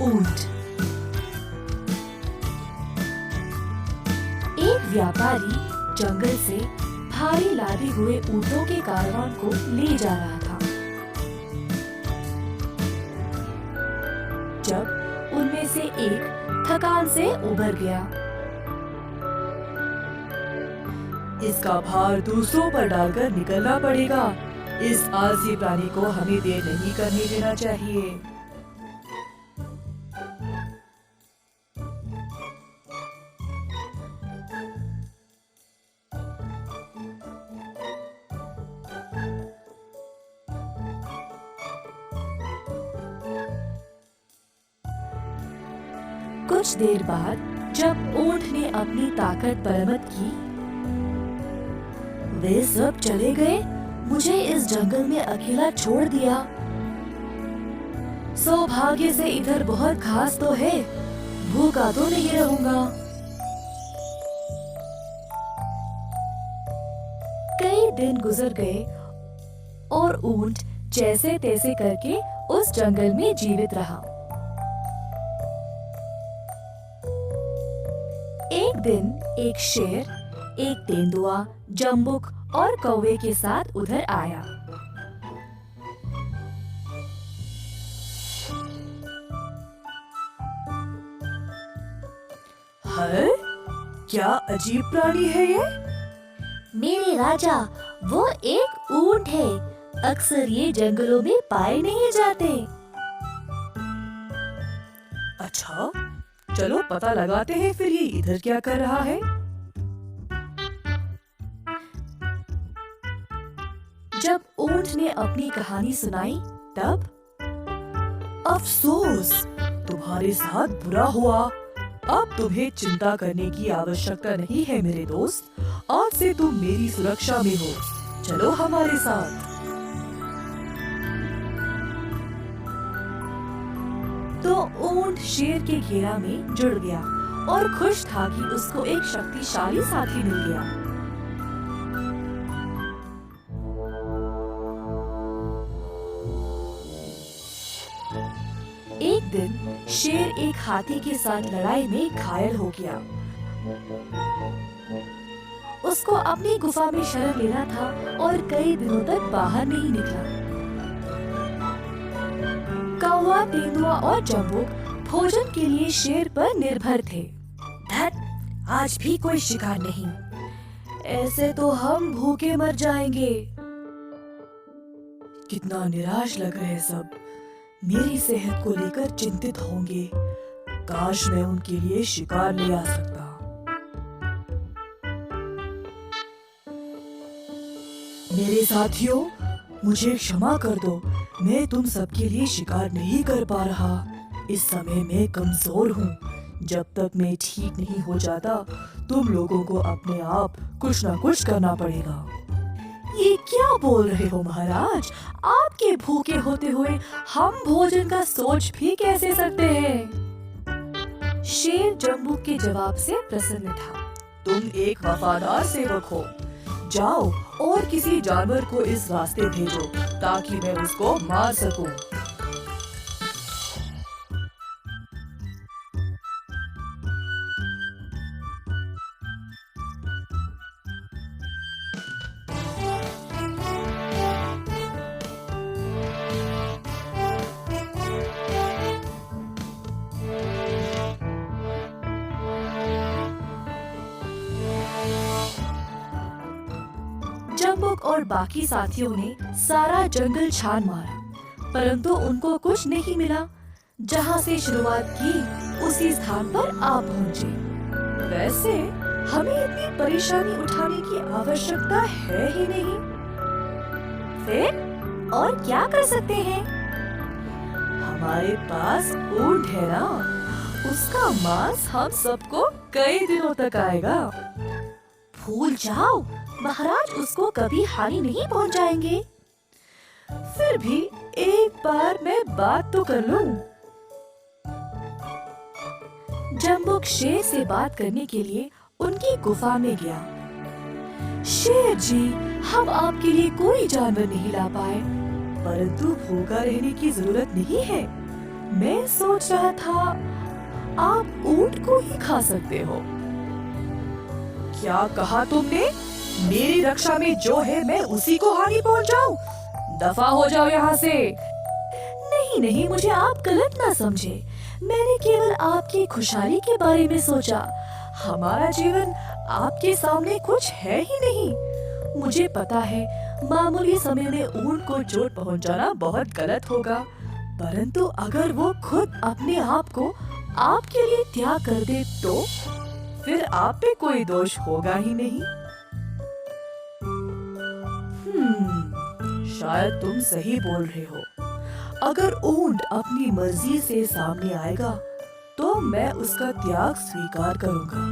ऊंट। एक व्यापारी जंगल से भारी लादे हुए ऊंटों के कारवान को ले जा रहा था। जब उनमें से एक थकान से उबर गया। इसका भार दूसरों पर डालकर निकलना पड़ेगा। इस आलसी प्राणी को हमें देर नहीं करने देना चाहिए। कुछ देर बाद जब ऊंट ने अपनी ताकत बरामद की, वे सब चले गए, मुझे इस जंगल में अकेला छोड़ दिया। सौभाग्य से इधर बहुत घास तो है, भूखा तो नहीं रहूंगा। कई दिन गुजर गए और ऊंट जैसे तैसे करके उस जंगल में जीवित रहा। एक दिन एक शेर, एक तेंदुआ, जंबुक और कौवे के साथ उधर आया। है? क्या अजीब प्राणी है ये? मेरे राजा, वो एक ऊंट है। अक्सर ये जंगलों में पाए नहीं जाते। अच्छा, चलो पता लगाते हैं फिर ये इधर क्या कर रहा है। जब ऊंट ने अपनी कहानी सुनाई, तब अफसोस, तुम्हारे साथ बुरा हुआ। अब तुम्हें चिंता करने की आवश्यकता नहीं है मेरे दोस्त। आज से तुम मेरी सुरक्षा में हो। चलो हमारे साथ। तो ऊंट शेर के घेरा में जुड़ गया और खुश था कि उसको एक शक्तिशाली साथी मिल गया। एक दिन शेर एक हाथी के साथ लड़ाई में घायल हो गया। उसको अपनी गुफा में शरण लेना था और कई दिनों तक बाहर नहीं निकला। कौवा, तेंदुआ और जंबुक भोजन के लिए शेर पर निर्भर थे। धत, आज भी कोई शिकार नहीं। ऐसे तो हम भूखे मर जाएंगे। कितना निराश लग रहे सब। मेरी सेहत को लेकर चिंतित होंगे। काश मैं उनके लिए शिकार ले आ सकता। मेरे साथियों, मुझे क्षमा कर दो। मैं तुम सबके लिए शिकार नहीं कर पा रहा। इस समय मैं कमजोर हूँ। जब तक मैं ठीक नहीं हो जाता, तुम लोगों को अपने आप कुछ ना कुछ करना पड़ेगा। ये क्या बोल रहे हो महाराज? आपके भूखे होते हुए हम भोजन का सोच भी कैसे सकते हैं? शेर जंबुक के जवाब से प्रसन्न था। तुम एक वफादार सेवक हो। जाओ और किसी जानवर को इस रास्ते भेजो ताकि मैं उसको मार सकूं। जंबुक और बाकी साथियों ने सारा जंगल छान मारा, परंतु उनको कुछ नहीं मिला। जहाँ से शुरुआत की, उसी स्थान पर आ पहुँचे। वैसे हमें इतनी परेशानी उठाने की आवश्यकता है ही नहीं। फिर और क्या कर सकते हैं? हमारे पास ऊंट है ना, उसका मांस हम सबको कई दिनों तक आएगा। भूल जाओ, महाराज उसको कभी हानि नहीं पहुंचाएंगे। फिर भी एक बार मैं बात तो कर लूं। जंबुक शेर से बात करने के लिए उनकी गुफा में गया। शेर जी, हम आपके लिए कोई जानवर नहीं ला पाए, परंतु भूखा रहने की जरूरत नहीं है। मैं सोच रहा था आप ऊंट को ही खा सकते हो। क्या कहा तुमने? मेरी रक्षा में जो है मैं उसी को हानि पहुंचाऊं? दफा हो जाओ यहाँ से। नहीं नहीं, मुझे आप गलत ना समझे। मैंने केवल आपकी खुशहाली के बारे में सोचा। हमारा जीवन आपके सामने कुछ है ही नहीं। मुझे पता है मामूली समय में ऊंट को चोट पहुंचाना बहुत गलत होगा, परंतु अगर वो खुद अपने आप को आपके लिए त्याग कर दे तो फिर आप पे कोई दोष होगा ही नहीं। शायद तुम सही बोल रहे हो। अगर ऊंट अपनी मर्जी से सामने आएगा तो मैं उसका त्याग स्वीकार करूंगा।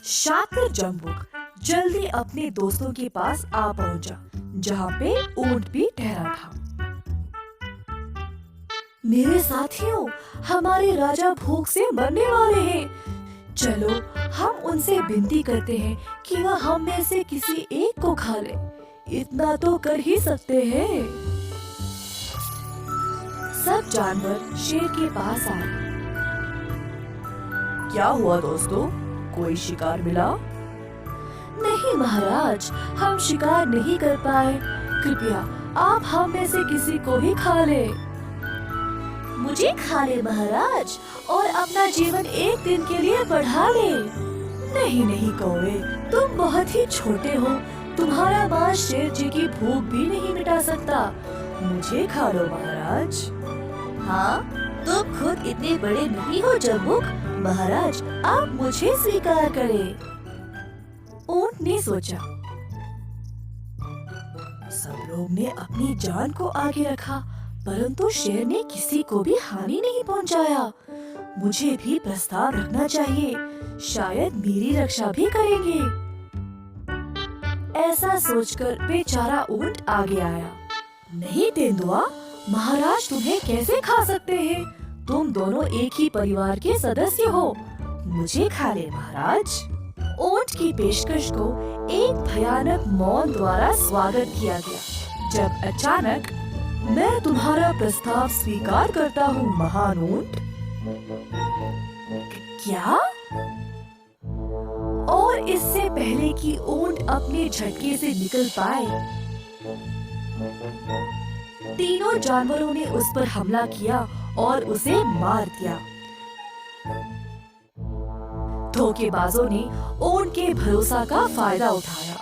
शातिर जंबुक जल्दी अपने दोस्तों के पास आ पहुंचा, जहाँ पे ऊंट भी ठहरा था। मेरे साथियों, हमारे राजा भूख से मरने वाले हैं। चलो हम उनसे विनती करते हैं कि वह हम में से किसी एक को खा ले। इतना तो कर ही सकते हैं। सब जानवर शेर के पास आए। क्या हुआ दोस्तों, कोई शिकार मिला? नहीं महाराज, हम शिकार नहीं कर पाए। कृपया आप हम में से किसी को भी खा ले। मुझे खा ले महाराज, और अपना जीवन एक दिन के लिए बढ़ा ले। नहीं नहीं कौवे, तुम बहुत ही छोटे हो। तुम्हारा मांस शेर जी की भूख भी नहीं मिटा सकता। मुझे खा लो महाराज। हाँ, तुम खुद इतने बड़े नहीं हो जंबुक। महाराज, आप मुझे स्वीकार करें। ऊंट ने सोचा। सब लोग ने अपनी जान को आगे रखा, परंतु शेर ने किसी को भी हानि नहीं पहुंचाया। मुझे भी प्रस्ताव रखना चाहिए, शायद मेरी रक्षा भी करेंगे। ऐसा सोचकर बेचारा ऊंट आगे आया। नहीं तेंदुआ, महाराज तुम्हें कैसे खा सकते हैं? तुम दोनों एक ही परिवार के सदस्य हो। मुझे खा ले महाराज। ऊंट की पेशकश को एक भयानक मौन द्वारा स्वागत किया गया, जब अचानक, मैं तुम्हारा प्रस्ताव स्वीकार करता हूँ महान ऊंट। क्या? और इससे पहले कि ऊंट अपने झटके से निकल पाए, तीनों जानवरों ने उस पर हमला किया और उसे मार दिया। धोखेबाजों ने ऊंट के भरोसा का फायदा उठाया